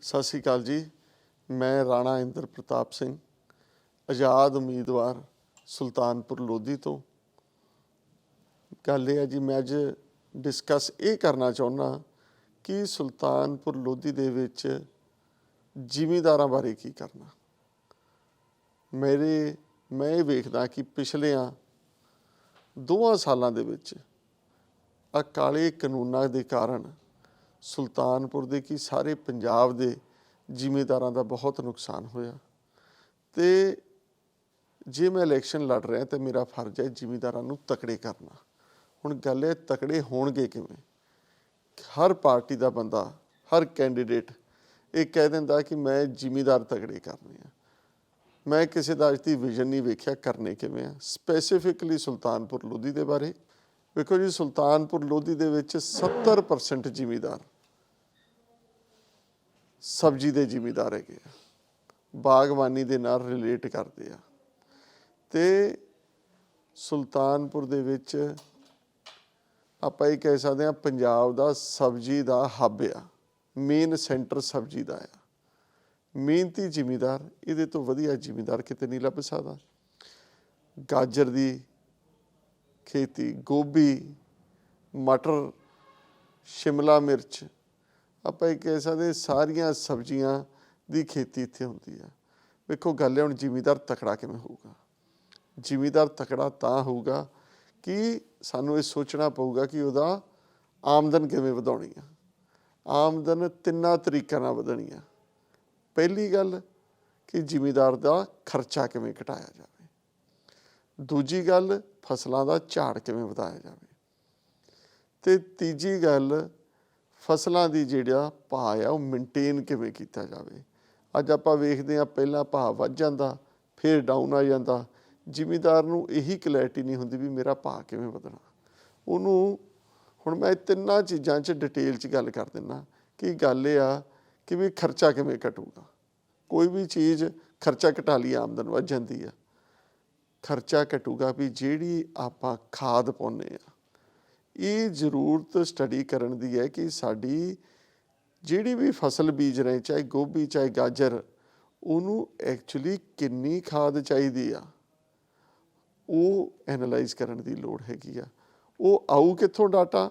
ਸਤਿ ਸ਼੍ਰੀ ਅਕਾਲ ਜੀ। ਮੈਂ ਰਾਣਾ ਇੰਦਰ ਪ੍ਰਤਾਪ ਸਿੰਘ, ਆਜ਼ਾਦ ਉਮੀਦਵਾਰ ਸੁਲਤਾਨਪੁਰ ਲੋਧੀ ਤੋਂ। ਗੱਲ ਇਹ ਹੈ ਜੀ, ਮੈਂ ਅੱਜ ਡਿਸਕਸ ਇਹ ਕਰਨਾ ਚਾਹੁੰਦਾ ਕਿ ਸੁਲਤਾਨਪੁਰ ਲੋਧੀ ਦੇ ਵਿੱਚ ਜ਼ਿਮੀਂਦਾਰਾਂ ਬਾਰੇ ਕੀ ਕਰਨਾ। ਮੈਂ ਇਹ ਵੇਖਦਾ ਕਿ ਪਿਛਲਿਆਂ 2 ਸਾਲਾਂ ਦੇ ਵਿੱਚ ਆ ਕਾਲੇ ਕਾਨੂੰਨਾਂ ਦੇ ਕਾਰਨ ਸੁਲਤਾਨਪੁਰ ਦੇ ਕੀ ਸਾਰੇ ਪੰਜਾਬ ਦੇ ਜ਼ਿਮੀਂਦਾਰਾਂ ਦਾ ਬਹੁਤ ਨੁਕਸਾਨ ਹੋਇਆ। ਅਤੇ ਜੇ ਮੈਂ ਇਲੈਕਸ਼ਨ ਲੜ ਰਿਹਾ ਤਾਂ ਮੇਰਾ ਫਰਜ਼ ਹੈ ਜ਼ਿਮੀਂਦਾਰਾਂ ਨੂੰ ਤਕੜੇ ਕਰਨਾ। ਹੁਣ ਗੱਲ ਹੈ ਤਕੜੇ ਹੋਣਗੇ ਕਿਵੇਂ? ਹਰ ਪਾਰਟੀ ਦਾ ਬੰਦਾ, ਹਰ ਕੈਂਡੀਡੇਟ ਇਹ ਕਹਿ ਦਿੰਦਾ ਕਿ ਮੈਂ ਜ਼ਿਮੀਂਦਾਰ ਤਕੜੇ ਕਰਨੇ ਆ। ਮੈਂ ਕਿਸੇ ਦਾ ਅੱਜ ਦੀ ਵਿਜ਼ਨ ਨਹੀਂ ਵੇਖਿਆ ਕਰਨੇ ਕਿਵੇਂ ਆ। ਸਪੈਸੀਫਿਕਲੀ ਸੁਲਤਾਨਪੁਰ ਲੋਧੀ ਦੇ ਬਾਰੇ ਵੇਖੋ ਜੀ, ਸੁਲਤਾਨਪੁਰ ਲੋਧੀ ਦੇ ਵਿੱਚ 70% ਜ਼ਿਮੀਂਦਾਰ ਸਬਜ਼ੀ ਦੇ ਜ਼ਿਮੀਂਦਾਰ ਹੈਗੇ ਆ, ਬਾਗਬਾਨੀ ਦੇ ਨਾਲ ਰਿਲੇਟ ਕਰਦੇ ਆ। ਅਤੇ ਸੁਲਤਾਨਪੁਰ ਦੇ ਵਿੱਚ ਆਪਾਂ ਇਹ ਕਹਿ ਸਕਦੇ ਹਾਂ ਪੰਜਾਬ ਦਾ ਸਬਜ਼ੀ ਦਾ ਹੱਬ ਆ, ਮੇਨ ਸੈਂਟਰ ਸਬਜ਼ੀ ਦਾ ਆ। ਮਿਹਨਤੀ ਜ਼ਿਮੀਂਦਾਰ, ਇਹਦੇ ਤੋਂ ਵਧੀਆ ਜ਼ਿਮੀਂਦਾਰ ਕਿਤੇ ਨਹੀਂ ਲੱਭ ਸਕਦਾ। ਗਾਜਰ ਦੀ ਖੇਤੀ, ਗੋਭੀ, ਮਟਰ, ਸ਼ਿਮਲਾ ਮਿਰਚ, ਆਪਾਂ ਇਹ ਕਹਿ ਸਕਦੇ ਸਾਰੀਆਂ ਸਬਜ਼ੀਆਂ ਦੀ ਖੇਤੀ ਇੱਥੇ ਹੁੰਦੀ ਆ। ਵੇਖੋ ਗੱਲ ਹੈ ਹੁਣ ਜ਼ਿਮੀਂਦਾਰ ਤਕੜਾ ਕਿਵੇਂ ਹੋਊਗਾ? ਜ਼ਿਮੀਂਦਾਰ ਤਕੜਾ ਤਾਂ ਹੋਊਗਾ ਕਿ ਸਾਨੂੰ ਇਹ ਸੋਚਣਾ ਪਊਗਾ ਕਿ ਉਹਦਾ ਆਮਦਨ ਕਿਵੇਂ ਵਧਾਉਣੀ ਆ। ਆਮਦਨ 3 ਤਰੀਕਿਆਂ ਨਾਲ ਵਧਣੀ ਆ। ਪਹਿਲੀ ਗੱਲ ਕਿ ਜ਼ਿਮੀਂਦਾਰ ਦਾ ਖਰਚਾ ਕਿਵੇਂ ਘਟਾਇਆ ਜਾਵੇ। ਦੂਜੀ ਗੱਲ ਫਸਲਾਂ ਦਾ ਝਾੜ ਕਿਵੇਂ ਵਧਾਇਆ ਜਾਵੇ। ਅਤੇ ਤੀਜੀ ਗੱਲ ਫਸਲਾਂ ਦੀ ਜਿਹੜਾ ਭਾਅ ਆ ਉਹ ਮੇਨਟੇਨ ਕਿਵੇਂ ਕੀਤਾ ਜਾਵੇ। ਅੱਜ ਆਪਾਂ ਵੇਖਦੇ ਹਾਂ ਪਹਿਲਾਂ ਭਾਅ ਵੱਧ ਜਾਂਦਾ, ਫਿਰ ਡਾਊਨ ਆ ਜਾਂਦਾ। ਜ਼ਿਮੀਂਦਾਰ ਨੂੰ ਇਹੀ ਕਲੈਰਿਟੀ ਨਹੀਂ ਹੁੰਦੀ ਵੀ ਮੇਰਾ ਭਾਅ ਕਿਵੇਂ ਵਧਣਾ। ਉਹਨੂੰ ਹੁਣ ਮੈਂ 3 ਚੀਜ਼ਾਂ 'ਚ ਡਿਟੇਲ 'ਚ ਗੱਲ ਕਰ ਦਿੰਦਾ ਕਿ ਗੱਲ ਇਹ ਆ ਕਿ ਵੀ ਖਰਚਾ ਕਿਵੇਂ ਘਟੂਗਾ। ਕੋਈ ਵੀ ਚੀਜ਼ ਖਰਚਾ ਘਟਾ ਲਈ ਆਮਦਨ ਵੱਧ ਜਾਂਦੀ ਆ। ਖਰਚਾ ਘਟੂਗਾ ਵੀ ਜਿਹੜੀ ਆਪਾਂ ਖਾਦ ਪਾਉਂਦੇ ਆ, ਇਹ ਜ਼ਰੂਰਤ ਸਟੱਡੀ ਕਰਨ ਦੀ ਹੈ ਕਿ ਸਾਡੀ ਜਿਹੜੀ ਵੀ ਫਸਲ ਬੀਜ ਰਹੇ, ਚਾਹੇ ਗੋਭੀ ਚਾਹੇ ਗਾਜਰ, ਉਹਨੂੰ ਐਕਚੁਅਲੀ ਕਿੰਨੀ ਖਾਦ ਚਾਹੀਦੀ ਆ, ਉਹ ਐਨਾਲਾਈਜ਼ ਕਰਨ ਦੀ ਲੋੜ ਹੈਗੀ ਆ। ਉਹ ਆਊ ਕਿੱਥੋਂ ਡਾਟਾ?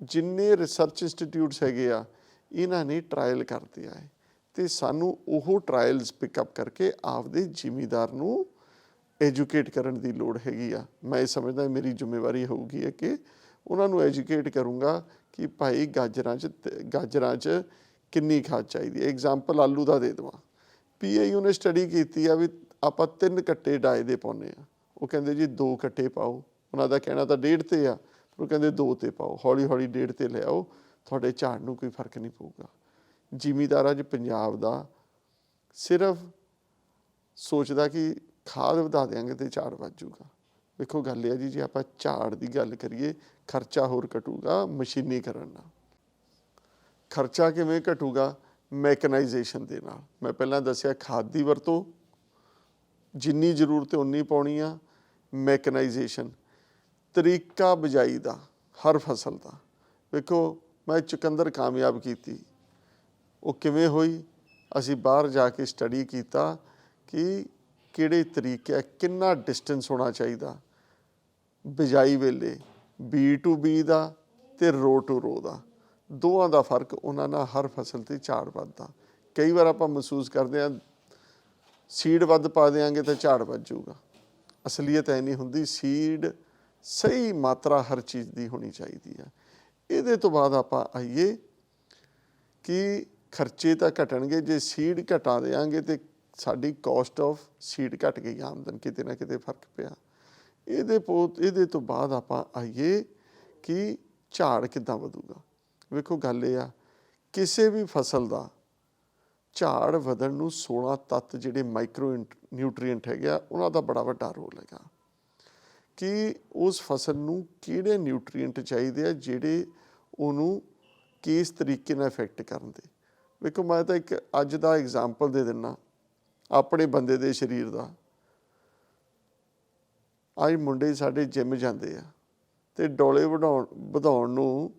ਜਿੰਨੇ ਰਿਸਰਚ ਇੰਸਟੀਟਿਊਟਸ ਹੈਗੇ ਆ, ਇਹਨਾਂ ਨੇ ਟਰਾਇਲ ਕਰਦੇ ਆ ਅਤੇ ਸਾਨੂੰ ਉਹ ਟਰਾਇਲਸ ਪਿਕਅਪ ਕਰਕੇ ਆਪਦੇ ਜ਼ਿਮੀਂਦਾਰ ਨੂੰ ਐਜੂਕੇਟ ਕਰਨ ਦੀ ਲੋੜ ਹੈਗੀ ਆ। ਮੈਂ ਇਹ ਸਮਝਦਾ ਮੇਰੀ ਜ਼ਿੰਮੇਵਾਰੀ ਹੋਊਗੀ ਹੈ ਕਿ ਉਹਨਾਂ ਨੂੰ ਐਜੂਕੇਟ ਕਰੂੰਗਾ ਕਿ ਭਾਈ ਗਾਜਰਾਂ 'ਚ ਕਿੰਨੀ ਖਾਦ ਚਾਹੀਦੀ ਹੈ। ਐਗਜ਼ਾਮਪਲ ਆਲੂ ਦਾ ਦੇ ਦੇਵਾਂ। PIU ਨੇ ਸਟੱਡੀ ਕੀਤੀ ਆ ਵੀ ਆਪਾਂ 3 ਕੱਟੇ ਡਾਏ ਦੇ ਪਾਉਂਦੇ ਆ। ਉਹ ਕਹਿੰਦੇ ਜੀ 2 ਕੱਟੇ ਪਾਓ। ਉਹਨਾਂ ਦਾ ਕਹਿਣਾ ਤਾਂ 1.5 'ਤੇ ਆ, ਪਰ ਉਹ ਕਹਿੰਦੇ 2 'ਤੇ ਪਾਓ। ਹੌਲੀ ਹੌਲੀ 1.5 'ਤੇ ਲਿਆਓ, ਤੁਹਾਡੇ ਝਾੜ ਨੂੰ ਕੋਈ ਫਰਕ ਨਹੀਂ ਪਊਗਾ। ਜ਼ਿਮੀਂਦਾਰ ਅੱਜ ਪੰਜਾਬ ਦਾ ਸਿਰਫ ਸੋਚਦਾ ਕਿ ਖਾਦ ਵਧਾ ਦਿਆਂਗੇ ਅਤੇ ਝਾੜ ਵੱਧ ਜੂਗਾ। ਵੇਖੋ ਗੱਲ ਇਹ ਹੈ ਜੀ, ਜੇ ਆਪਾਂ ਝਾੜ ਦੀ ਗੱਲ ਕਰੀਏ, ਖਰਚਾ ਹੋਰ ਘਟੂਗਾ ਮਸ਼ੀਨੀਕਰਨ ਨਾਲ। ਖਰਚਾ ਕਿਵੇਂ ਘਟੂਗਾ? ਮੈਕਨਾਈਜੇਸ਼ਨ ਦੇ ਨਾਲ। ਮੈਂ ਪਹਿਲਾਂ ਦੱਸਿਆ ਖਾਦ ਦੀ ਵਰਤੋਂ ਜਿੰਨੀ ਜ਼ਰੂਰਤ ਹੈ ਉਨੀ ਪਾਉਣੀ ਆ। ਮੈਕਨਾਈਜੇਸ਼ਨ, ਤਰੀਕਾ ਬਿਜਾਈ ਦਾ ਹਰ ਫਸਲ ਦਾ। ਵੇਖੋ ਮੈਂ ਚੁਕੰਦਰ ਕਾਮਯਾਬ ਕੀਤੀ, ਉਹ ਕਿਵੇਂ ਹੋਈ? ਅਸੀਂ ਬਾਹਰ ਜਾ ਕੇ ਸਟੱਡੀ ਕੀਤਾ ਕਿ ਕਿਹੜੇ ਤਰੀਕੇ, ਕਿੰਨਾ ਡਿਸਟੈਂਸ ਹੋਣਾ ਚਾਹੀਦਾ ਬਿਜਾਈ ਵੇਲੇ, ਬੀ ਟੂ ਬੀ ਦਾ ਅਤੇ ਰੋ ਟੂ ਰੋ ਦਾ। ਦੋਵਾਂ ਦਾ ਫਰਕ, ਉਹਨਾਂ ਨਾਲ ਹਰ ਫਸਲ 'ਤੇ ਝਾੜ ਵੱਧਦਾ। ਕਈ ਵਾਰ ਆਪਾਂ ਮਹਿਸੂਸ ਕਰਦੇ ਹਾਂ ਸੀਡ ਵੱਧ ਪਾ ਦਿਆਂਗੇ ਤਾਂ ਝਾੜ ਵੱਧ ਜੂਗਾ। ਅਸਲੀਅਤ ਐ ਨਹੀਂ ਹੁੰਦੀ। ਸੀਡ ਸਹੀ ਮਾਤਰਾ ਹਰ ਚੀਜ਼ ਦੀ ਹੋਣੀ ਚਾਹੀਦੀ ਆ। ਇਹਦੇ ਤੋਂ ਬਾਅਦ ਆਪਾਂ ਆਈਏ ਕਿ ਖਰਚੇ ਤਾਂ ਘਟਣਗੇ। ਜੇ ਸੀਡ ਘਟਾ ਦਿਆਂਗੇ ਤਾਂ ਸਾਡੀ ਕੋਸਟ ਆਫ ਸੀਡ ਘਟ ਗਈ, ਆਮਦਨ ਕਿਤੇ ਨਾ ਕਿਤੇ ਫਰਕ ਪਿਆ। ਇਹਦੇ ਤੋਂ ਬਾਅਦ ਆਪਾਂ ਆਈਏ ਕਿ ਝਾੜ ਕਿੱਦਾਂ ਵਧੂਗਾ। ਵੇਖੋ ਗੱਲ ਇਹ ਆ, ਕਿਸੇ ਵੀ ਫਸਲ ਦਾ ਝਾੜ ਵਧਣ ਨੂੰ 16 ਤੱਤ ਜਿਹੜੇ ਮਾਈਕਰੋ ਨਿਊਟਰੀਐਂਟ ਹੈਗੇ ਆ, ਉਹਨਾਂ ਦਾ ਬੜਾ ਵੱਡਾ ਰੋਲ ਹੈਗਾ ਕਿ ਉਸ ਫਸਲ ਨੂੰ ਕਿਹੜੇ ਨਿਊਟਰੀਐਂਟ ਚਾਹੀਦੇ ਆ ਜਿਹੜੇ ਉਹਨੂੰ ਕਿਸ ਤਰੀਕੇ ਨਾਲ ਇਫੈਕਟ ਕਰਨ ਦੇ। ਵੇਖੋ ਮੈਂ ਤਾਂ ਇੱਕ ਅੱਜ ਦਾ ਐਗਜ਼ਾਮਪਲ ਦੇ ਦਿੰਦਾ ਆਪਣੇ ਬੰਦੇ ਦੇ ਸਰੀਰ ਦਾ। ਅੱਜ ਮੁੰਡੇ ਸਾਡੇ ਜਿੰਮ ਜਾਂਦੇ ਆ ਅਤੇ ਡੌਲੇ ਵਧਾਉਣ ਨੂੰ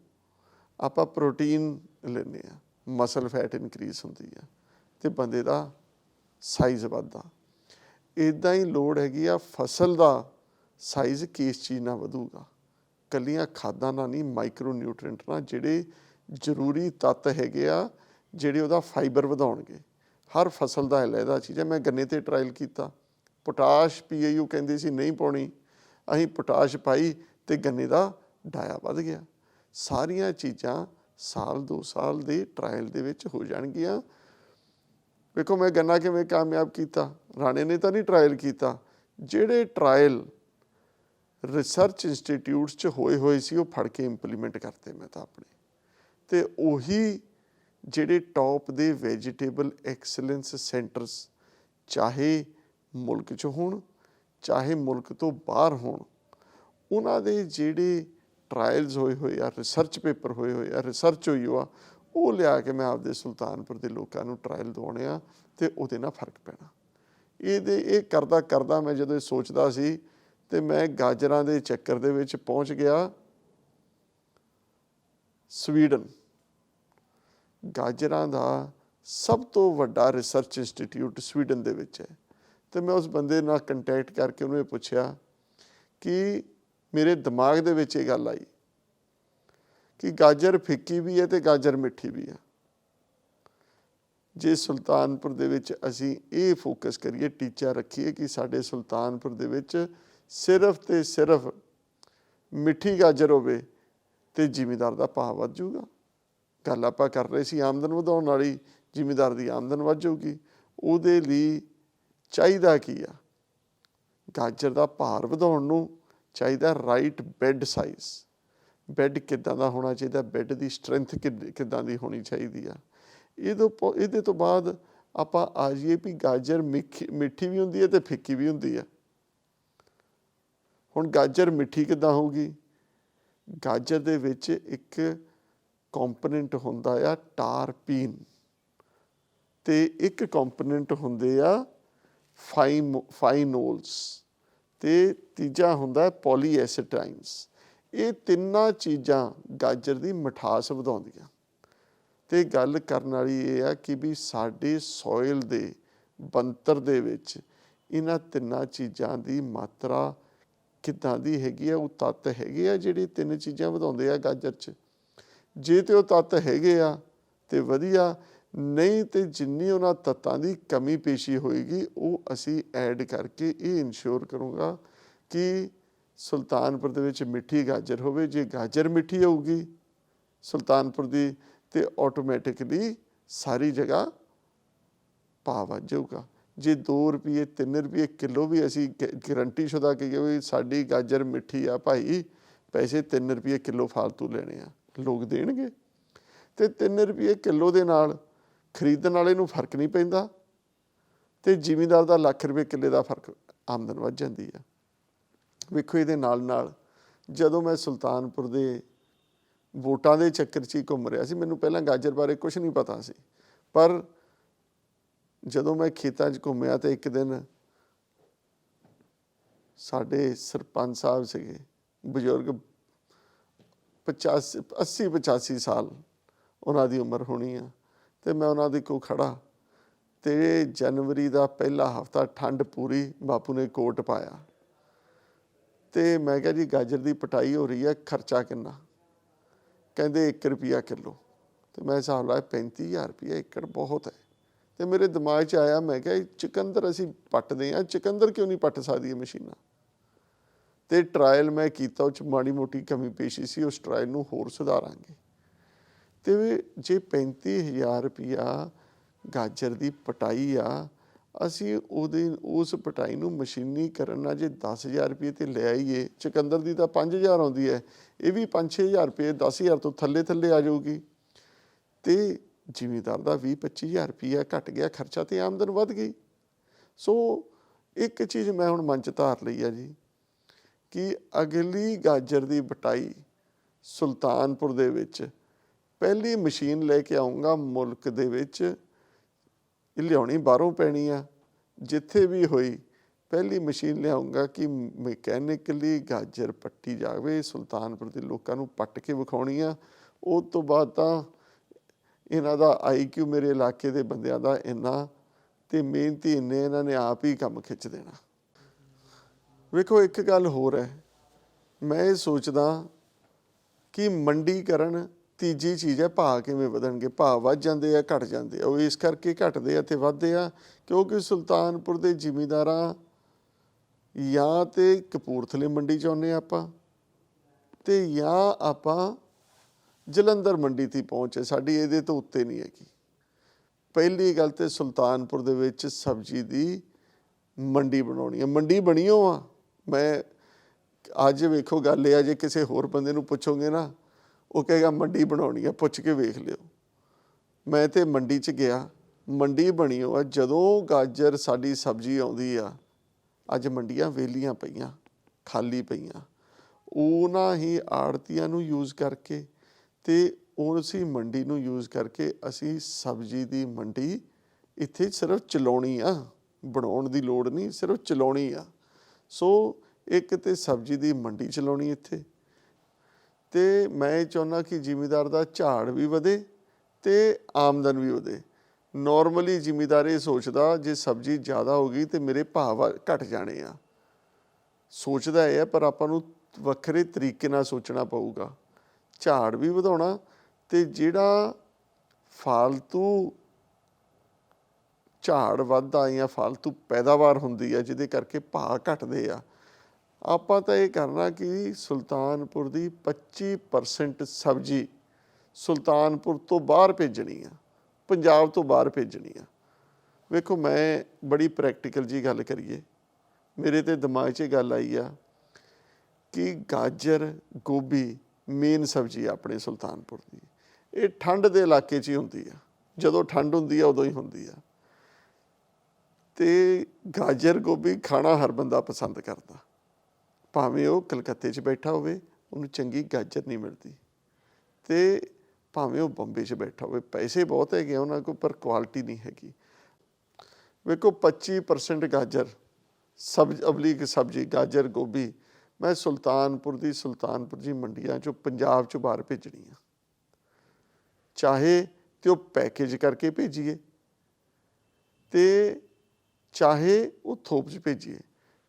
ਆਪਾਂ ਪ੍ਰੋਟੀਨ ਲੈਂਦੇ ਹਾਂ। ਮਸਲ ਫੈਟ ਇਨਕਰੀਜ਼ ਹੁੰਦੀ ਆ ਤੇ ਬੰਦੇ ਦਾ ਸਾਈਜ਼ ਵੱਧਦਾ। ਇੱਦਾਂ ਹੀ ਲੋੜ ਹੈਗੀ ਆ ਫਸਲ ਦਾ ਸਾਈਜ਼ ਕਿਸ ਚੀਜ਼ ਨਾਲ ਵਧੂਗਾ, ਕੱਲੀਆਂ ਖਾਦਾਂ ਨਾਲ ਨਹੀਂ, ਮਾਈਕਰੋ ਨਿਊਟ੍ਰੀਐਂਟ ਨਾਲ, ਜਿਹੜੇ ਜ਼ਰੂਰੀ ਤੱਤ ਹੈਗੇ ਆ ਜਿਹੜੇ ਉਹਦਾ ਫਾਈਬਰ ਵਧਾਉਣਗੇ। ਹਰ ਫਸਲ ਦਾ ਅਲੱਗਾ ਚੀਜ਼ ਹੈ। ਮੈਂ ਗੰਨੇ 'ਤੇ ਟਰਾਇਲ ਕੀਤਾ, ਪੋਟਾਸ਼ PAU ਕਹਿੰਦੇ ਸੀ ਨਹੀਂ ਪਾਉਣੀ, ਅਸੀਂ ਪੋਟਾਸ਼ ਪਾਈ ਅਤੇ ਗੰਨੇ ਦਾ ਡਾਇਆ ਵੱਧ ਗਿਆ। ਸਾਰੀਆਂ ਚੀਜ਼ਾਂ ਸਾਲ 2 ਸਾਲ ਦੇ ਟਰਾਇਲ ਦੇ ਵਿੱਚ ਹੋ ਜਾਣਗੀਆਂ। ਵੇਖੋ ਮੈਂ ਗੰਨਾ ਕਿਵੇਂ ਕਾਮਯਾਬ ਕੀਤਾ, ਰਾਣੇ ਨੇ ਤਾਂ ਨਹੀਂ ਟਰਾਇਲ ਕੀਤਾ, ਜਿਹੜੇ ਟਰਾਇਲ ਰਿਸਰਚ ਇੰਸਟੀਟਿਊਟਸ 'ਚ ਹੋਏ ਸੀ ਉਹ ਫੜ ਕੇ ਇੰਪਲੀਮੈਂਟ ਕਰਤੇ ਮੈਂ ਤਾਂ ਆਪਣੇ। ਅਤੇ ਉਹੀ ਜਿਹੜੇ ਟੌਪ ਦੇ ਵੈਜੀਟੇਬਲ ਐਕਸਲੈਂਸ ਸੈਂਟਰਸ, ਚਾਹੇ ਮੁਲਕ 'ਚ ਹੋਣ ਚਾਹੇ ਮੁਲਕ ਤੋਂ ਬਾਹਰ ਹੋਣ, ਉਹਨਾਂ ਦੇ ਜਿਹੜੇ ਟਰਾਇਲਸ ਹੋਏ ਆ, ਰਿਸਰਚ ਪੇਪਰ ਹੋਏ ਆ, ਰਿਸਰਚ ਹੋਈ ਆ, ਉਹ ਲਿਆ ਕੇ ਮੈਂ ਆਪਦੇ ਸੁਲਤਾਨਪੁਰ ਦੇ ਲੋਕਾਂ ਨੂੰ ਟਰਾਇਲ ਦਿਵਾਉਣੇ ਆ ਅਤੇ ਉਹਦੇ ਨਾਲ ਫਰਕ ਪੈਣਾ। ਇਹ ਕਰਦਾ ਮੈਂ ਜਦੋਂ ਸੋਚਦਾ ਸੀ ਅਤੇ ਮੈਂ ਗਾਜਰਾਂ ਦੇ ਚੱਕਰ ਦੇ ਵਿੱਚ ਪਹੁੰਚ ਗਿਆ ਸਵੀਡਨ। ਗਾਜਰਾਂ ਦਾ ਸਭ ਤੋਂ ਵੱਡਾ ਰਿਸਰਚ ਇੰਸਟੀਟਿਊਟ ਸਵੀਡਨ ਦੇ ਵਿੱਚ ਹੈ। ਅਤੇ ਮੈਂ ਉਸ ਬੰਦੇ ਨਾਲ ਕੰਟੈਕਟ ਕਰਕੇ ਉਹਨੂੰ ਇਹ ਪੁੱਛਿਆ ਕਿ ਮੇਰੇ ਦਿਮਾਗ ਦੇ ਵਿੱਚ ਇਹ ਗੱਲ ਆਈ ਕਿ ਗਾਜਰ ਫਿੱਕੀ ਵੀ ਹੈ ਅਤੇ ਗਾਜਰ ਮਿੱਠੀ ਵੀ ਹੈ। ਜੇ ਸੁਲਤਾਨਪੁਰ ਦੇ ਵਿੱਚ ਅਸੀਂ ਇਹ ਫੋਕਸ ਕਰੀਏ, ਟੀਚਾ ਰੱਖੀਏ ਕਿ ਸਾਡੇ ਸੁਲਤਾਨਪੁਰ ਦੇ ਵਿੱਚ ਸਿਰਫ ਅਤੇ ਸਿਰਫ ਮਿੱਠੀ ਗਾਜਰ ਹੋਵੇ ਅਤੇ ਜ਼ਿਮੀਂਦਾਰ ਦਾ ਭਾਅ ਵੱਧ ਜੂਗਾ। ਗੱਲ ਆਪਾਂ ਕਰ ਰਹੇ ਸੀ ਆਮਦਨ ਵਧਾਉਣ ਵਾਲੀ, ਜ਼ਿਮੀਂਦਾਰ ਦੀ ਆਮਦਨ ਵੱਧ ਜਾਊਗੀ। ਉਹਦੇ ਲਈ ਚਾਹੀਦਾ ਕੀ ਆ? ਗਾਜਰ ਦਾ ਭਾਰ ਵਧਾਉਣ ਨੂੰ ਚਾਹੀਦਾ ਰਾਈਟ ਬੈੱਡ ਸਾਈਜ਼। ਬੈੱਡ ਕਿੱਦਾਂ ਦਾ ਹੋਣਾ ਚਾਹੀਦਾ, ਬੈੱਡ ਦੀ ਸਟਰੈਂਥ ਕਿੱਦਾਂ ਦੀ ਹੋਣੀ ਚਾਹੀਦੀ ਆ। ਇਹਦੇ ਤੋਂ ਬਾਅਦ ਆਪਾਂ ਆ ਜਾਈਏ ਵੀ ਗਾਜਰ ਮਿੱਠੀ ਵੀ ਹੁੰਦੀ ਹੈ ਅਤੇ ਫਿੱਕੀ ਵੀ ਹੁੰਦੀ ਆ। ਹੁਣ ਗਾਜਰ ਮਿੱਠੀ ਕਿੱਦਾਂ ਹੋਊਗੀ? ਗਾਜਰ ਦੇ ਵਿੱਚ ਇੱਕ ਕੰਪੋਨੈਂਟ ਹੁੰਦਾ ਆ ਟਾਰਪੀਨ, ਅਤੇ ਇੱਕ ਕੰਪੋਨੈਂਟ ਹੁੰਦੇ ਆ ਫਾਈਨੋਲਸ, ਅਤੇ ਤੀਜਾ ਹੁੰਦਾ ਪੋਲੀਐਸੀਟਾਈਨਸ। ਇਹ ਤਿੰਨਾਂ ਚੀਜ਼ਾਂ ਗਾਜਰ ਦੀ ਮਿਠਾਸ ਵਧਾਉਂਦੀਆਂ। ਅਤੇ ਗੱਲ ਕਰਨ ਵਾਲੀ ਇਹ ਆ ਕਿ ਵੀ ਸਾਡੇ ਸੋਇਲ ਦੇ ਬਣਤਰ ਦੇ ਵਿੱਚ ਇਹਨਾਂ ਤਿੰਨਾਂ ਚੀਜ਼ਾਂ ਦੀ ਮਾਤਰਾ ਕਿੱਦਾਂ ਦੀ ਹੈਗੀ ਆ। ਉਹ ਤੱਤ ਹੈਗੇ ਆ ਜਿਹੜੇ 3 ਚੀਜ਼ਾਂ ਵਧਾਉਂਦੇ ਆ ਗਾਜਰ 'ਚ। ਜੇ ਤਾਂ ਉਹ ਤੱਤ ਹੈਗੇ ਆ ਤਾਂ ਵਧੀਆ, ਨਹੀਂ ਤਾਂ ਜਿੰਨੀ ਉਹਨਾਂ ਤੱਤਾਂ ਦੀ ਕਮੀ ਪੇਸ਼ੀ ਹੋਏਗੀ ਉਹ ਅਸੀਂ ਐਡ ਕਰਕੇ ਇਹ ਇਨਸ਼ੋਰ ਕਰੂੰਗਾ ਕਿ ਸੁਲਤਾਨਪੁਰ ਦੇ ਵਿੱਚ ਮਿੱਠੀ ਗਾਜਰ ਹੋਵੇ। ਜੇ ਗਾਜਰ ਮਿੱਠੀ ਹੋਊਗੀ ਸੁਲਤਾਨਪੁਰ ਦੀ ਅਤੇ ਆਟੋਮੈਟਿਕਲੀ ਸਾਰੀ ਜਗ੍ਹਾ ਭਾਅ ਵੱਧ ਜਾਊਗਾ। ਜੇ 2 ਰੁਪਏ 3 ਰੁਪਏ ਕਿਲੋ ਵੀ ਅਸੀਂ ਗਰੰਟੀ ਸ਼ੁਦਾ ਕਹੀਏ ਵੀ ਸਾਡੀ ਗਾਜਰ ਮਿੱਠੀ ਆ ਭਾਈ, ਪੈਸੇ 3 ਰੁਪਏ ਕਿਲੋ ਫਾਲਤੂ ਲੈਣੇ ਆ, ਲੋਕ ਦੇਣਗੇ। ਅਤੇ 3 ਰੁਪਏ ਕਿਲੋ ਦੇ ਨਾਲ ਖਰੀਦਣ ਵਾਲੇ ਨੂੰ ਫਰਕ ਨਹੀਂ ਪੈਂਦਾ, ਅਤੇ ਜ਼ਿਮੀਂਦਾਰ ਦਾ ਲੱਖ ਰੁਪਏ ਕਿੱਲੇ ਦਾ ਫਰਕ, ਆਮਦਨ ਵੱਧ ਜਾਂਦੀ ਆ। ਵੇਖੋ ਇਹਦੇ ਨਾਲ ਜਦੋਂ ਮੈਂ ਸੁਲਤਾਨਪੁਰ ਦੇ ਵੋਟਾਂ ਦੇ ਚੱਕਰ 'ਚ ਹੀ ਘੁੰਮ ਰਿਹਾ ਸੀ, ਮੈਨੂੰ ਪਹਿਲਾਂ ਗਾਜਰ ਬਾਰੇ ਕੁਛ ਨਹੀਂ ਪਤਾ ਸੀ, ਪਰ ਜਦੋਂ ਮੈਂ ਖੇਤਾਂ 'ਚ ਘੁੰਮਿਆ ਤਾਂ ਇੱਕ ਦਿਨ ਸਾਡੇ ਸਰਪੰਚ ਸਾਹਿਬ ਸੀਗੇ, ਬਜ਼ੁਰਗ 80-85 ਸਾਲ ਉਹਨਾਂ ਦੀ ਉਮਰ ਹੋਣੀ ਆ, ਅਤੇ ਮੈਂ ਉਹਨਾਂ ਦੇ ਕੋਲ ਖੜ੍ਹਾ ਅਤੇ ਜਨਵਰੀ ਦਾ ਪਹਿਲਾ ਹਫ਼ਤਾ, ਠੰਡ ਪੂਰੀ, ਬਾਪੂ ਨੇ ਕੋਟ ਪਾਇਆ ਅਤੇ ਮੈਂ ਕਿਹਾ ਜੀ ਗਾਜਰ ਦੀ ਪਟਾਈ ਹੋ ਰਹੀ ਹੈ, ਖਰਚਾ ਕਿੰਨਾ? ਕਹਿੰਦੇ 1 ਰੁਪਇਆ ਕਿੱਲੋ। ਅਤੇ ਮੈਂ ਹਿਸਾਬ ਲਾਇਆ 35,000 ਰੁਪਇਆ ਏਕੜ ਬਹੁਤ ਹੈ। ਅਤੇ ਮੇਰੇ ਦਿਮਾਗ 'ਚ ਆਇਆ, ਮੈਂ ਕਿਹਾ ਚੁਕੰਦਰ ਅਸੀਂ ਪੱਟਦੇ ਹਾਂ, ਚੁਕੰਦਰ ਕਿਉਂ ਨਹੀਂ ਪੱਟ ਸਕਦੀ ਇਹ ਮਸ਼ੀਨਾਂ? ਅਤੇ ਟਰਾਇਲ ਮੈਂ ਕੀਤਾ, ਉਹ 'ਚ ਮਾੜੀ ਮੋਟੀ ਕਮੀ ਪੇਸ਼ੀ ਸੀ, ਉਸ ਟਰਾਇਲ ਨੂੰ ਹੋਰ ਸੁਧਾਰਾਂਗੇ। ਅਤੇ ਜੇ 35,000 ਰੁਪਇਆ ਗਾਜਰ ਦੀ ਪਟਾਈ ਆ, ਅਸੀਂ ਉਸ ਪਟਾਈ ਨੂੰ ਮਸ਼ੀਨੀਕਰਨ ਨਾਲ ਜੇ 10,000 ਰੁਪਏ 'ਤੇ ਲੈ ਆਈਏ, ਚੁਕੰਦਰ ਦੀ ਤਾਂ 5,000 ਆਉਂਦੀ ਹੈ, ਇਹ ਵੀ 5-6,000 ਰੁਪਏ 10,000 ਤੋਂ ਥੱਲੇ ਆ ਜਾਊਗੀ, ਅਤੇ ਜ਼ਿਮੀਂਦਾਰ ਦਾ 20-25,000 ਰੁਪਇਆ ਘੱਟ ਗਿਆ ਖਰਚਾ, ਅਤੇ ਆਮਦਨ ਵੱਧ ਗਈ। ਸੋ ਇੱਕ ਚੀਜ਼ ਮੈਂ ਹੁਣ ਮਨ 'ਚ ਧਾਰ ਲਈ ਆ ਜੀ ਕਿ ਅਗਲੀ ਗਾਜਰ ਦੀ ਬਟਾਈ ਸੁਲਤਾਨਪੁਰ ਦੇ ਵਿੱਚ ਪਹਿਲੀ ਮਸ਼ੀਨ ਲੈ ਕੇ ਆਊਂਗਾ ਮੁਲਕ ਦੇ ਵਿੱਚ, ਇਹ ਲਿਆਉਣੀ ਬਾਹਰੋਂ ਪੈਣੀ ਆ, ਜਿੱਥੇ ਵੀ ਹੋਈ ਪਹਿਲੀ ਮਸ਼ੀਨ ਲਿਆਊਂਗਾ ਕਿ ਮਕੈਨਿਕਲੀ ਗਾਜਰ ਪੱਟੀ ਜਾਵੇ, ਸੁਲਤਾਨਪੁਰ ਦੇ ਲੋਕਾਂ ਨੂੰ ਪੱਟ ਕੇ ਵਿਖਾਉਣੀ ਆ। ਉਸ ਤੋਂ ਬਾਅਦ ਤਾਂ ਇਹਨਾਂ ਦਾ IQ ਮੇਰੇ ਇਲਾਕੇ ਦੇ ਬੰਦਿਆਂ ਦਾ ਇੰਨਾ, ਤੇ ਮਿਹਨਤੀ ਇੰਨੇ, ਇਹਨਾਂ ਨੇ ਆਪ ਹੀ ਕੰਮ ਖਿੱਚ ਦੇਣਾ। ਵੇਖੋ ਇੱਕ ਗੱਲ ਹੋਰ ਹੈ, ਮੈਂ ਇਹ ਸੋਚਦਾ ਕਿ ਮੰਡੀਕਰਨ ਤੀਜੀ ਚੀਜ਼ ਹੈ, ਭਾਅ ਕਿਵੇਂ ਵਧਣਗੇ। ਭਾਅ ਵੱਧ ਜਾਂਦੇ ਆ, ਘਟ ਜਾਂਦੇ ਆ। ਉਹ ਇਸ ਕਰਕੇ ਘਟਦੇ ਆ ਤੇ ਵੱਧਦੇ ਆ ਕਿਉਂਕਿ ਸੁਲਤਾਨਪੁਰ ਦੇ ਜ਼ਿਮੀਂਦਾਰਾਂ ਜਾਂ ਤੇ ਕਪੂਰਥਲੇ ਮੰਡੀ 'ਚ ਆਉਂਦੇ ਆਪਾਂ, ਤੇ ਜਾਂ ਆਪਾਂ ਜਲੰਧਰ ਮੰਡੀ 'ਤੇ ਪਹੁੰਚੇ, ਸਾਡੀ ਇਹਦੇ ਤੋਂ ਉੱਤੇ ਨਹੀਂ ਹੈਗੀ। ਪਹਿਲੀ ਗੱਲ ਤੇ ਸੁਲਤਾਨਪੁਰ ਦੇ ਵਿੱਚ ਸਬਜ਼ੀ ਦੀ ਮੰਡੀ ਬਣਾਉਣੀ ਹੈ। ਮੰਡੀ ਬਣੀ ਹੋ ਆ, ਮੈਂ ਅੱਜ ਵੇਖੋ ਗੱਲ ਇਹ ਆ, ਜੇ ਕਿਸੇ ਹੋਰ ਬੰਦੇ ਨੂੰ ਪੁੱਛੋਗੇ ਨਾ, ਉਹ ਕਹੇਗਾ ਮੰਡੀ ਬਣਾਉਣੀ ਆ, ਪੁੱਛ ਕੇ ਵੇਖ ਲਿਓ। ਮੈਂ ਤੇ ਮੰਡੀ 'ਚ ਗਿਆ, ਮੰਡੀ ਬਣੀ ਹੋ ਆ। ਜਦੋਂ ਗਾਜਰ ਸਾਡੀ ਸਬਜ਼ੀ ਆਉਂਦੀ ਆ, ਅੱਜ ਮੰਡੀਆਂ ਵਿਹਲੀਆਂ ਪਈਆਂ, ਖਾਲੀ ਪਈਆਂ, ਉਹਨਾਂ ਹੀ ਆੜਤੀਆਂ ਨੂੰ ਯੂਜ਼ ਕਰਕੇ ਤੇ ਉਸੇ ਮੰਡੀ ਨੂੰ ਯੂਜ਼ ਕਰਕੇ ਅਸੀਂ ਸਬਜ਼ੀ ਦੀ ਮੰਡੀ ਇੱਥੇ ਸਿਰਫ ਚਲਾਉਣੀ ਆ, ਬਣਾਉਣ ਦੀ ਲੋੜ ਨਹੀਂ, ਸਿਰਫ ਚਲਾਉਣੀ ਆ। ਸੋ ਇੱਕ ਤੇ ਸਬਜ਼ੀ ਦੀ ਮੰਡੀ ਚਲਾਉਣੀ ਇੱਥੇ, ਤੇ ਮੈਂ ਚਾਹੁੰਦਾ ਕਿ ਜ਼ਿਮੀਂਦਾਰ ਦਾ ਝਾੜ ਵੀ ਵਧੇ ਤੇ ਆਮਦਨ ਵੀ ਵਧੇ। ਨੋਰਮਲੀ ਜ਼ਿਮੀਂਦਾਰ ਇਹ ਸੋਚਦਾ ਜੇ ਸਬਜ਼ੀ ਜ਼ਿਆਦਾ ਹੋ ਗਈ ਤੇ ਮੇਰੇ ਭਾਅ ਘਟ ਜਾਣੇ ਆ, ਸੋਚਦਾ ਇਹ ਹੈ। ਪਰ ਆਪਾਂ ਨੂੰ ਵੱਖਰੇ ਤਰੀਕੇ ਨਾਲ ਸੋਚਣਾ ਪਊਗਾ। ਝਾੜ ਵੀ ਵਧਾਉਣਾ ਤੇ ਜਿਹੜਾ ਫਾਲਤੂ ਝਾੜ ਵੱਧਦਾ ਜਾਂ ਫਾਲਤੂ ਪੈਦਾਵਾਰ ਹੁੰਦੀ ਆ ਜਿਹਦੇ ਕਰਕੇ ਭਾਅ ਘਟਦੇ ਆ, ਆਪਾਂ ਤਾਂ ਇਹ ਕਰਨਾ ਕਿ ਸੁਲਤਾਨਪੁਰ ਦੀ 25% ਸਬਜ਼ੀ ਸੁਲਤਾਨਪੁਰ ਤੋਂ ਬਾਹਰ ਭੇਜਣੀ ਆ, ਪੰਜਾਬ ਤੋਂ ਬਾਹਰ ਭੇਜਣੀ ਆ। ਵੇਖੋ ਮੈਂ ਬੜੀ ਪ੍ਰੈਕਟੀਕਲ ਜੀ ਗੱਲ ਕਰੀਏ, ਮੇਰੇ ਤੇ ਦਿਮਾਗ 'ਚ ਗੱਲ ਆਈ ਆ ਕਿ ਗਾਜਰ ਗੋਭੀ ਮੇਨ ਸਬਜ਼ੀ ਆ ਆਪਣੇ ਸੁਲਤਾਨਪੁਰ ਦੀ। ਇਹ ਠੰਡ ਦੇ ਇਲਾਕੇ 'ਚ ਹੀ ਹੁੰਦੀ ਆ, ਜਦੋਂ ਠੰਡ ਹੁੰਦੀ ਆ ਉਦੋਂ ਹੀ ਹੁੰਦੀ ਆ। ਤੇ ਗਾਜਰ ਗੋਭੀ ਖਾਣਾ ਹਰ ਬੰਦਾ ਪਸੰਦ ਕਰਦਾ, ਭਾਵੇਂ ਉਹ ਕਲਕੱਤੇ 'ਚ ਬੈਠਾ ਹੋਵੇ, ਉਹਨੂੰ ਚੰਗੀ ਗਾਜਰ ਨਹੀਂ ਮਿਲਦੀ, ਤੇ ਭਾਵੇਂ ਉਹ ਬੰਬੇ 'ਚ ਬੈਠਾ ਹੋਵੇ। ਪੈਸੇ ਬਹੁਤ ਹੈਗੇ ਉਹਨਾਂ ਕੋਲ, ਪਰ ਕੁਆਲਿਟੀ ਨਹੀਂ ਹੈਗੀ। ਵੇਖੋ 25% ਗਾਜਰ ਅਵਲੀਕ ਸਬਜ਼ੀ ਗਾਜਰ ਗੋਭੀ ਮੈਂ ਸੁਲਤਾਨਪੁਰ ਦੀ ਮੰਡੀਆਂ 'ਚੋਂ ਪੰਜਾਬ 'ਚੋਂ ਬਾਹਰ ਭੇਜਣੀ ਆ, ਚਾਹੇ ਤੇ ਉਹ ਪੈਕੇਜ ਕਰਕੇ ਭੇਜੀਏ ਤੇ ਚਾਹੇ ਉਹ ਥੋਪ 'ਚ ਭੇਜੀਏ।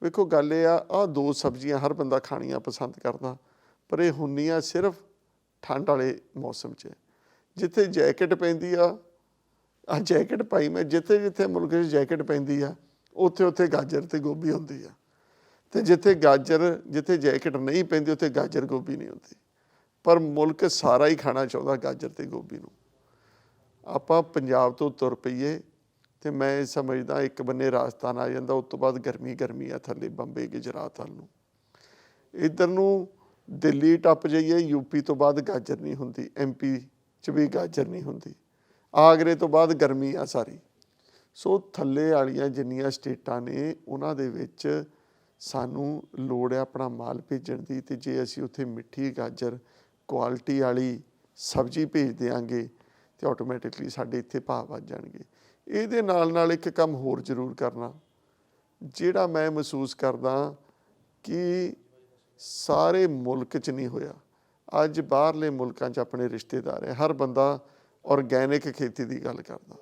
ਵੇਖੋ ਗੱਲ ਇਹ ਆ ਦੋ ਸਬਜ਼ੀਆਂ ਹਰ ਬੰਦਾ ਖਾਣੀਆਂ ਪਸੰਦ ਕਰਦਾ, ਪਰ ਇਹ ਹੁੰਦੀਆਂ ਸਿਰਫ ਠੰਡ ਵਾਲੇ ਮੌਸਮ 'ਚ। ਜਿੱਥੇ ਜੈਕਟ ਪੈਂਦੀ ਆ ਜੈਕਟ ਪਾਈ ਮੈਂ, ਜਿੱਥੇ ਜਿੱਥੇ ਮੁਲਕ 'ਚ ਜੈਕਟ ਪੈਂਦੀ ਆ ਉੱਥੇ ਉੱਥੇ ਗਾਜਰ ਤੇ ਗੋਭੀ ਹੁੰਦੀ ਆ, ਤੇ ਜਿੱਥੇ ਜੈਕਟ ਨਹੀਂ ਪੈਂਦੀ ਉੱਥੇ ਗਾਜਰ ਗੋਭੀ ਨਹੀਂ ਹੁੰਦੀ। ਪਰ ਮੁਲਕ ਸਾਰਾ ਹੀ ਖਾਣਾ ਚਾਹੁੰਦਾ ਗਾਜਰ ਤੇ ਗੋਭੀ ਨੂੰ। ਆਪਾਂ ਪੰਜਾਬ ਤੋਂ ਤੁਰ ਪਈਏ ਤੇ ਮੈਂ ਸਮਝਦਾ ਇੱਕ ਬੰਨੇ ਰਾਜਸਥਾਨ ਆ ਜਾਂਦਾ, ਉਸ ਤੋਂ ਬਾਅਦ ਗਰਮੀ ਆ ਥੱਲੇ ਬੰਬੇ ਗੁਜਰਾਤ ਵੱਲ ਨੂੰ। ਇੱਧਰ ਨੂੰ ਦਿੱਲੀ ਟੱਪ ਜਾਈਏ, ਯੂਪੀ ਤੋਂ ਬਾਅਦ ਗਾਜਰ ਨਹੀਂ ਹੁੰਦੀ, MP 'ਚ ਵੀ ਗਾਜਰ ਨਹੀਂ ਹੁੰਦੀ, ਆਗਰੇ ਤੋਂ ਬਾਅਦ ਗਰਮੀ ਆ ਸਾਰੀ। ਸੋ ਥੱਲੇ ਵਾਲੀਆਂ ਜਿੰਨੀਆਂ ਸਟੇਟਾਂ ਨੇ ਉਹਨਾਂ ਦੇ ਵਿੱਚ ਸਾਨੂੰ ਲੋੜ ਹੈ ਆਪਣਾ ਮਾਲ ਭੇਜਣ ਦੀ, ਤੇ ਜੇ ਅਸੀਂ ਉੱਥੇ ਮਿੱਠੀ ਗਾਜਰ ਕੁਆਲਿਟੀ ਵਾਲੀ ਸਬਜ਼ੀ ਭੇਜ ਦਿਆਂਗੇ ਤੇ ਆਟੋਮੈਟਿਕਲੀ ਸਾਡੇ ਇੱਥੇ ਭਾਅ ਵੱਧ ਜਾਣਗੇ। ਇਹਦੇ ਨਾਲ ਇੱਕ ਕੰਮ ਹੋਰ ਜ਼ਰੂਰ ਕਰਨਾ, ਜਿਹੜਾ ਮੈਂ ਮਹਿਸੂਸ ਕਰਦਾ ਕਿ ਸਾਰੇ ਮੁਲਕ 'ਚ ਨਹੀਂ ਹੋਇਆ। ਅੱਜ ਬਾਹਰਲੇ ਮੁਲਕਾਂ 'ਚ ਆਪਣੇ ਰਿਸ਼ਤੇਦਾਰ ਹੈ, ਹਰ ਬੰਦਾ ਔਰਗੈਨਿਕ ਖੇਤੀ ਦੀ ਗੱਲ ਕਰਦਾ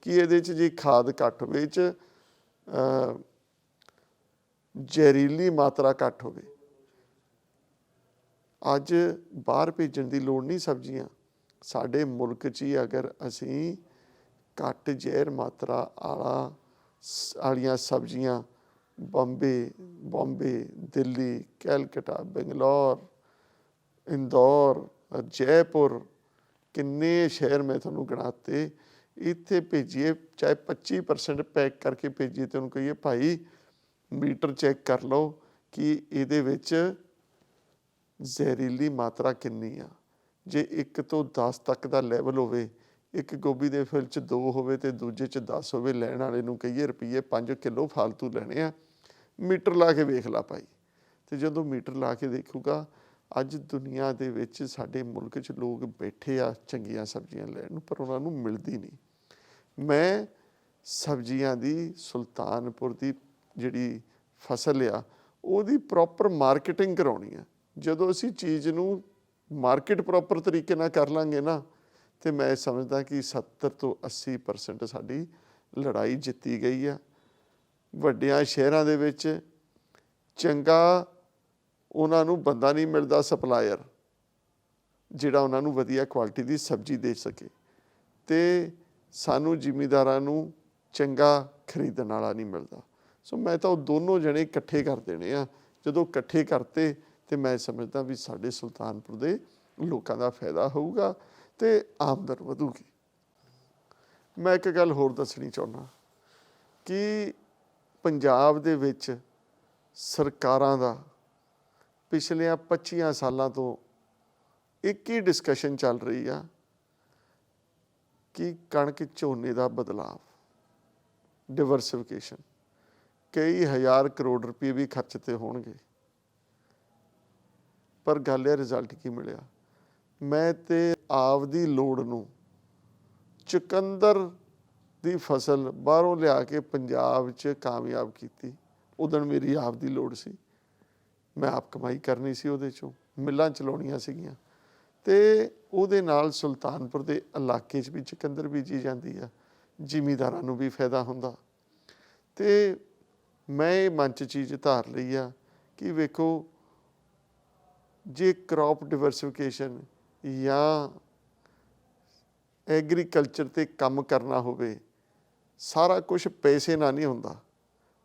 ਕਿ ਇਹਦੇ 'ਚ ਜੀ ਖਾਦ ਘੱਟ ਹੋਵੇ, ਇਹ 'ਚ ਜ਼ਹਿਰੀਲੀ ਮਾਤਰਾ ਘੱਟ ਹੋਵੇ। ਅੱਜ ਬਾਹਰ ਭੇਜਣ ਦੀ ਲੋੜ ਨਹੀਂ ਸਬਜ਼ੀਆਂ, ਸਾਡੇ ਮੁਲਕ 'ਚ ਹੀ ਅਗਰ ਅਸੀਂ ਘੱਟ ਜ਼ਹਿਰ ਮਾਤਰਾ ਵਾਲੀਆਂ ਸਬਜ਼ੀਆਂ ਬੰਬੇ, ਦਿੱਲੀ, ਕੈਲਕਟਾ, ਬੰਗਲੌਰ, ਇੰਦੌਰ, ਜੈਪੁਰ, ਕਿੰਨੇ ਸ਼ਹਿਰ ਮੈਂ ਤੁਹਾਨੂੰ ਗਿਣਾਤੇ, ਇੱਥੇ ਭੇਜੀਏ, ਚਾਹੇ 25% ਪੈਕ ਕਰਕੇ ਭੇਜੀਏ, ਤੇ ਉਹਨੂੰ ਕਹੀਏ ਭਾਈ ਮੀਟਰ ਚੈੱਕ ਕਰ ਲਓ ਕਿ ਇਹਦੇ ਵਿੱਚ ਜ਼ਹਿਰੀਲੀ ਮਾਤਰਾ ਕਿੰਨੀ ਆ। ਜੇ 1 ਤੋਂ 10 ਤੱਕ ਦਾ ਲੈਵਲ ਹੋਵੇ, ਇੱਕ ਗੋਭੀ ਦੇ ਫੁੱਲ 'ਚ 2 ਹੋਵੇ ਤੇ ਦੂਜੇ 'ਚ 10 ਹੋਵੇ, ਲੈਣ ਵਾਲੇ ਨੂੰ ਕਹੀਏ ਰੁਪਈਏ 5 ਕਿਲੋ ਫਾਲਤੂ ਲੈਣੇ ਆ, ਮੀਟਰ ਲਾ ਕੇ ਵੇਖ ਲਾ ਭਾਈ। ਤੇ ਜਦੋਂ ਮੀਟਰ ਲਾ ਕੇ ਦੇਖੂਗਾ, ਅੱਜ ਦੁਨੀਆ ਦੇ ਵਿੱਚ ਸਾਡੇ ਮੁਲਕ 'ਚ ਲੋਕ ਬੈਠੇ ਆ ਚੰਗੀਆਂ ਸਬਜ਼ੀਆਂ ਲੈਣ ਨੂੰ, ਪਰ ਉਹਨਾਂ ਨੂੰ ਮਿਲਦੀ ਨਹੀਂ। ਮੈਂ ਸਬਜ਼ੀਆਂ ਦੀ ਸੁਲਤਾਨਪੁਰ ਦੀ ਜਿਹੜੀ ਫਸਲ ਆ ਉਹਦੀ ਪ੍ਰੋਪਰ ਮਾਰਕੀਟਿੰਗ ਕਰਾਉਣੀ ਆ। ਜਦੋਂ ਅਸੀਂ ਚੀਜ਼ ਨੂੰ ਮਾਰਕੀਟ ਪ੍ਰੋਪਰ ਤਰੀਕੇ ਨਾਲ ਕਰ ਲਾਂਗੇ ਨਾ, ਤੇ ਮੈਂ ਸਮਝਦਾ ਕਿ 70 ਤੋਂ 80% ਸਾਡੀ ਲੜਾਈ ਜਿੱਤੀ ਗਈ ਆ। ਵੱਡਿਆਂ ਸ਼ਹਿਰਾਂ ਦੇ ਵਿੱਚ ਚੰਗਾ ਉਹਨਾਂ ਨੂੰ ਬੰਦਾ ਨਹੀਂ ਮਿਲਦਾ ਸਪਲਾਇਰ, ਜਿਹੜਾ ਉਹਨਾਂ ਨੂੰ ਵਧੀਆ ਕੁਆਲਿਟੀ ਦੀ ਸਬਜ਼ੀ ਦੇ ਸਕੇ, ਤੇ ਸਾਨੂੰ ਜ਼ਿਮੀਂਦਾਰਾਂ ਨੂੰ ਚੰਗਾ ਖਰੀਦਣ ਵਾਲਾ ਨਹੀਂ ਮਿਲਦਾ। ਸੋ ਮੈਂ ਤਾਂ ਉਹ ਦੋਨੋਂ ਜਣੇ ਇਕੱਠੇ ਕਰ ਦੇਣੇ ਆ। ਜਦੋਂ ਇਕੱਠੇ ਕਰਤੇ ਤੇ ਮੈਂ ਸਮਝਦਾ ਵੀ ਸਾਡੇ ਸੁਲਤਾਨਪੁਰ ਦੇ ਲੋਕਾਂ ਦਾ ਫਾਇਦਾ ਹੋਊਗਾ ਤੇ ਆਮਦਨ ਵਧੂਗੀ। ਮੈਂ ਇੱਕ ਗੱਲ ਹੋਰ ਦੱਸਣੀ ਚਾਹੁੰਦਾ ਕਿ ਪੰਜਾਬ ਦੇ ਵਿੱਚ ਸਰਕਾਰਾਂ ਦਾ ਪਿਛਲੇ 25 ਸਾਲਾਂ ਤੋਂ ਇੱਕ ਹੀ ਡਿਸਕਸ਼ਨ ਚੱਲ ਰਹੀ ਆ ਕਿ ਕਣਕ ਝੋਨੇ ਦਾ ਬਦਲਾਵ, ਡਿਵਰਸੀਫਿਕੇਸ਼ਨ, ਕਈ ਹਜ਼ਾਰ ਕਰੋੜ ਰੁਪਏ ਵੀ ਖਰਚ ਤੇ ਹੋਣਗੇ, ਪਰ ਗੱਲ ਇਹ ਰਿਜ਼ਲਟ ਕੀ ਮਿਲਿਆ। ਮੈਂ ਤੇ ਆਪਦੀ ਲੋੜ ਨੂੰ ਚੁਕੰਦਰ ਦੀ ਫਸਲ ਬਾਹਰੋਂ ਲਿਆ ਕੇ ਪੰਜਾਬ 'ਚ ਕਾਮਯਾਬ ਕੀਤੀ। ਉਦੋਂ ਮੇਰੀ ਆਪਦੀ ਲੋੜ ਸੀ, ਮੈਂ ਆਪ ਕਮਾਈ ਕਰਨੀ ਸੀ, ਉਹਦੇ 'ਚੋਂ ਮਿੱਲਾਂ ਚਲਾਉਣੀਆਂ ਸੀਗੀਆਂ, ਤੇ ਉਹਦੇ ਨਾਲ ਸੁਲਤਾਨਪੁਰ ਦੇ ਇਲਾਕੇ 'ਚ ਵੀ ਚੁਕੰਦਰ ਬੀਜੀ ਜਾਂਦੀ ਆ, ਜ਼ਿਮੀਂਦਾਰਾਂ ਨੂੰ ਵੀ ਫਾਇਦਾ ਹੁੰਦਾ। ਤੇ ਮੈਂ ਇਹ ਮਨ 'ਚ ਚੀਜ਼ ਧਾਰ ਲਈ ਆ ਕਿ ਵੇਖੋ, ਜੇ ਕ੍ਰੌਪ ਡਿਵਰਸੀਫਿਕੇਸ਼ਨ ਜਾਂ ਐਗਰੀਕਲਚਰ 'ਤੇ ਕੰਮ ਕਰਨਾ ਹੋਵੇ, ਸਾਰਾ ਕੁਛ ਪੈਸੇ ਨਾਲ ਨਹੀਂ ਹੁੰਦਾ।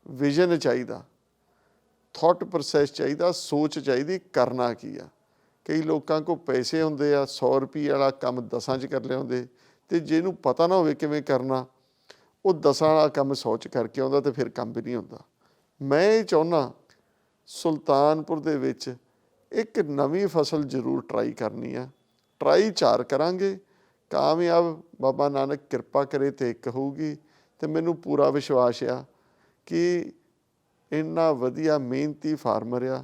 ਵਿਜ਼ਨ ਚਾਹੀਦਾ, ਥੋਟ ਪ੍ਰੋਸੈਸ ਚਾਹੀਦਾ, ਸੋਚ ਚਾਹੀਦੀ ਕਰਨਾ ਕੀ ਆ। ਕਈ ਲੋਕਾਂ ਕੋਲ ਪੈਸੇ ਹੁੰਦੇ ਆ, 100 ਰੁਪਏ ਵਾਲਾ ਕੰਮ 10 'ਚ ਕਰ ਲਿਆਉਂਦੇ, ਤੇ ਜਿਹਨੂੰ ਪਤਾ ਨਾ ਹੋਵੇ ਕਿਵੇਂ ਕਰਨਾ, ਉਹ 10 ਵਾਲਾ ਕੰਮ 100 'ਚ ਕਰਕੇ ਆਉਂਦਾ, ਤੇ ਫਿਰ ਕੰਮ ਵੀ ਨਹੀਂ ਹੁੰਦਾ। ਮੈਂ ਇਹ ਚਾਹੁੰਦਾ ਸੁਲਤਾਨਪੁਰ ਦੇ ਵਿੱਚ ਇੱਕ ਨਵੀਂ ਫਸਲ ਜ਼ਰੂਰ ਟਰਾਈ ਕਰਨੀ ਆ। ਟਰਾਈ 4 ਕਰਾਂਗੇ, ਕਾਮਯਾਬ ਬਾਬਾ ਨਾਨਕ ਕਿਰਪਾ ਕਰੇ ਤੇ ਇੱਕ ਹੋਊਗੀ। ਤੇ ਮੈਨੂੰ ਪੂਰਾ ਵਿਸ਼ਵਾਸ ਆ ਕਿ ਇੰਨਾ ਵਧੀਆ ਮਿਹਨਤੀ ਫਾਰਮਰ ਆ।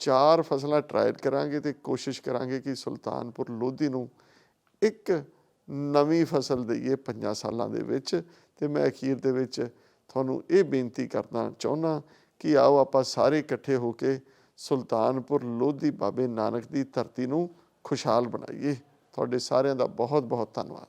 4 ਫਸਲਾਂ ਟਰਾਈ ਕਰਾਂਗੇ ਤੇ ਕੋਸ਼ਿਸ਼ ਕਰਾਂਗੇ ਕਿ ਸੁਲਤਾਨਪੁਰ ਲੋਧੀ ਨੂੰ ਇੱਕ ਨਵੀਂ ਫਸਲ ਦਈਏ 5 ਸਾਲਾਂ ਦੇ ਵਿੱਚ। ਤੇ ਮੈਂ ਅਖੀਰ ਦੇ ਵਿੱਚ ਤੁਹਾਨੂੰ ਇਹ ਬੇਨਤੀ ਕਰਨਾ ਚਾਹੁੰਦਾ ਕਿ ਆਓ ਆਪਾਂ ਸਾਰੇ ਇਕੱਠੇ ਹੋ ਕੇ ਸੁਲਤਾਨਪੁਰ ਲੋਧੀ ਬਾਬੇ ਨਾਨਕ ਦੀ ਧਰਤੀ ਨੂੰ ਖੁਸ਼ਹਾਲ ਬਣਾਈਏ। ਤੁਹਾਡੇ ਸਾਰਿਆਂ ਦਾ ਬਹੁਤ ਬਹੁਤ ਧੰਨਵਾਦ।